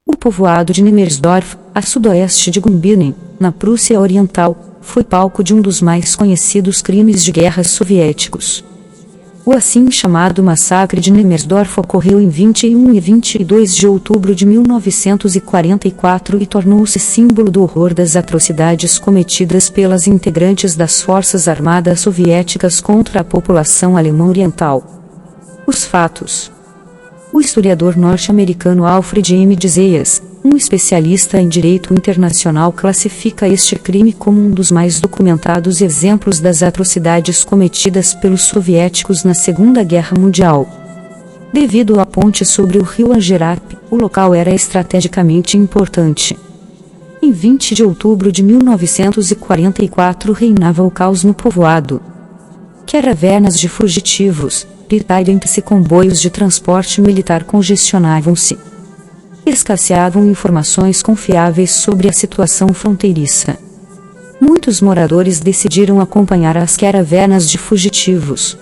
O povoado de Nemmersdorf, a sudoeste de Gumbinnen, na Prússia Oriental, foi palco de um dos mais conhecidos crimes de guerra soviéticos. O assim chamado Massacre de Nemmersdorf ocorreu em 21 e 22 de outubro de 1944 e tornou-se símbolo do horror das atrocidades cometidas pelas integrantes das Forças Armadas Soviéticas contra a população alemã oriental. Os fatos. O historiador norte-americano Alfred M. Zayas, um especialista em direito internacional, classifica este crime como um dos mais documentados exemplos das atrocidades cometidas pelos soviéticos na Segunda Guerra Mundial. Devido à ponte sobre o rio Angerap, o local era estrategicamente importante. Em 20 de outubro de 1944 reinava o caos no povoado. Caravanas de fugitivos, se comboios de transporte militar congestionavam-se. Escasseavam informações confiáveis sobre a situação fronteiriça. Muitos moradores decidiram acompanhar as caravanas de fugitivos.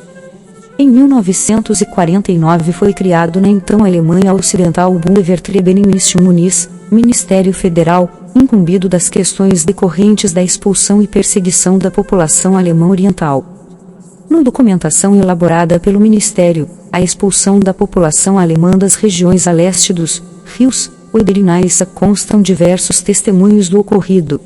Em 1949 foi criado na então Alemanha Ocidental o Bundeswehrtreibungsministerium Muniz, Ministério Federal, incumbido das questões decorrentes da expulsão e perseguição da população alemã oriental. Na documentação elaborada pelo Ministério, a expulsão da população alemã das regiões a leste dos rios Oder-Neisse constam diversos testemunhos do ocorrido.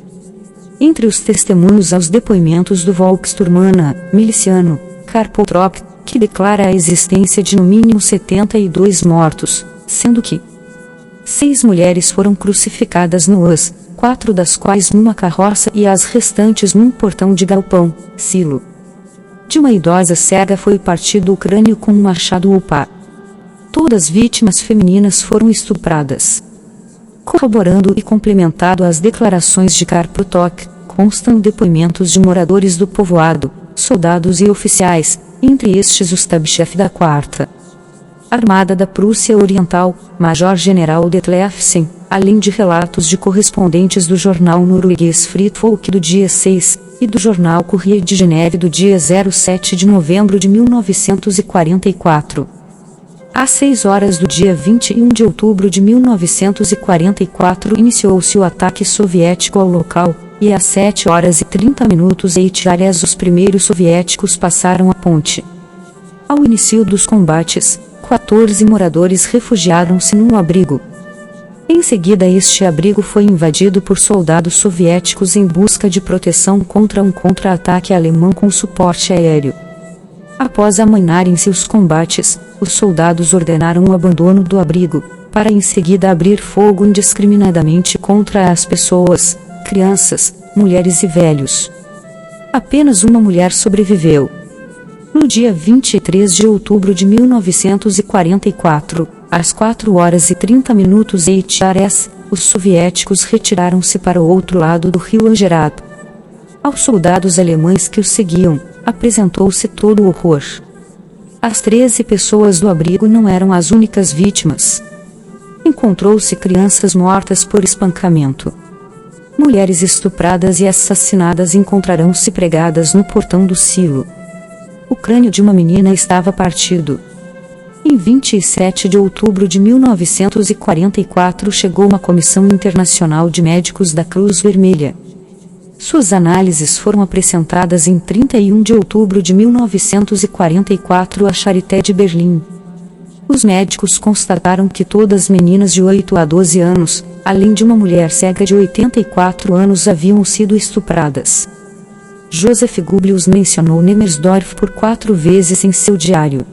Entre os testemunhos aos depoimentos do Volksturmana, miliciano, Karl-Poltrop, que declara a existência de no mínimo 72 mortos, sendo que 6 mulheres foram crucificadas nuas, 4 das quais numa carroça e as restantes num portão de galpão, silo. De uma idosa cega foi partido o crânio com um machado ou pá. Todas as vítimas femininas foram estupradas. Corroborando e complementado as declarações de Karl-Poltrop, constam depoimentos de moradores do povoado, soldados e oficiais, entre estes o stab-chefe da 4ª Armada da Prússia Oriental, Major-General Detlefsen, além de relatos de correspondentes do jornal norueguês Fritt-Folk do dia 6, e do jornal Courrier de Geneve do dia 07 de novembro de 1944. Às 6 horas do dia 21 de outubro de 1944 iniciou-se o ataque soviético ao local, e às 7 horas e 30 minutos os primeiros soviéticos passaram a ponte. Ao início dos combates, 14 moradores refugiaram-se num abrigo. Em seguida este abrigo foi invadido por soldados soviéticos em busca de proteção contra um contra-ataque alemão com suporte aéreo. Após amainarem-se os combates, os soldados ordenaram o abandono do abrigo, para em seguida abrir fogo indiscriminadamente contra as pessoas, crianças, mulheres e velhos. Apenas uma mulher sobreviveu. No dia 23 de outubro de 1944, às 4 horas e 30 minutos os soviéticos retiraram-se para o outro lado do rio Angerap. Aos soldados alemães que os seguiam, apresentou-se todo o horror. As 13 pessoas do abrigo não eram as únicas vítimas. Encontrou-se crianças mortas por espancamento. Mulheres estupradas e assassinadas encontrarão-se pregadas no portão do silo. O crânio de uma menina estava partido. Em 27 de outubro de 1944 chegou uma comissão internacional de médicos da Cruz Vermelha. Suas análises foram apresentadas em 31 de outubro de 1944 à Charité de Berlim. Os médicos constataram que todas as meninas de 8 a 12 anos, além de uma mulher cega de 84 anos, haviam sido estupradas. Joseph Goebbels mencionou Nemmersdorf por 4 vezes em seu diário.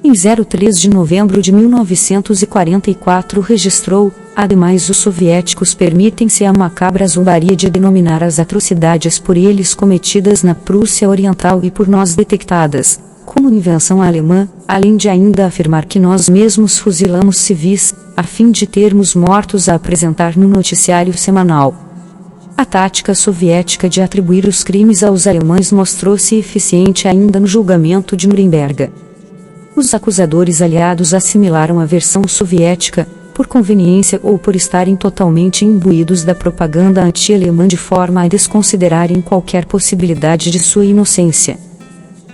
Em 03 de novembro de 1944 registrou: ademais os soviéticos permitem-se a macabra zombaria de denominar as atrocidades por eles cometidas na Prússia Oriental e por nós detectadas como invenção alemã, além de ainda afirmar que nós mesmos fuzilamos civis, a fim de termos mortos a apresentar no noticiário semanal. A tática soviética de atribuir os crimes aos alemães mostrou-se eficiente ainda no julgamento de Nuremberg. Os acusadores aliados assimilaram a versão soviética, por conveniência ou por estarem totalmente imbuídos da propaganda anti-alemã de forma a desconsiderarem qualquer possibilidade de sua inocência.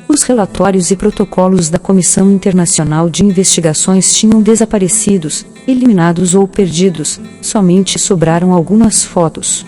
Os relatórios e protocolos da Comissão Internacional de Investigações tinham desaparecidos, eliminados ou perdidos, somente sobraram algumas fotos.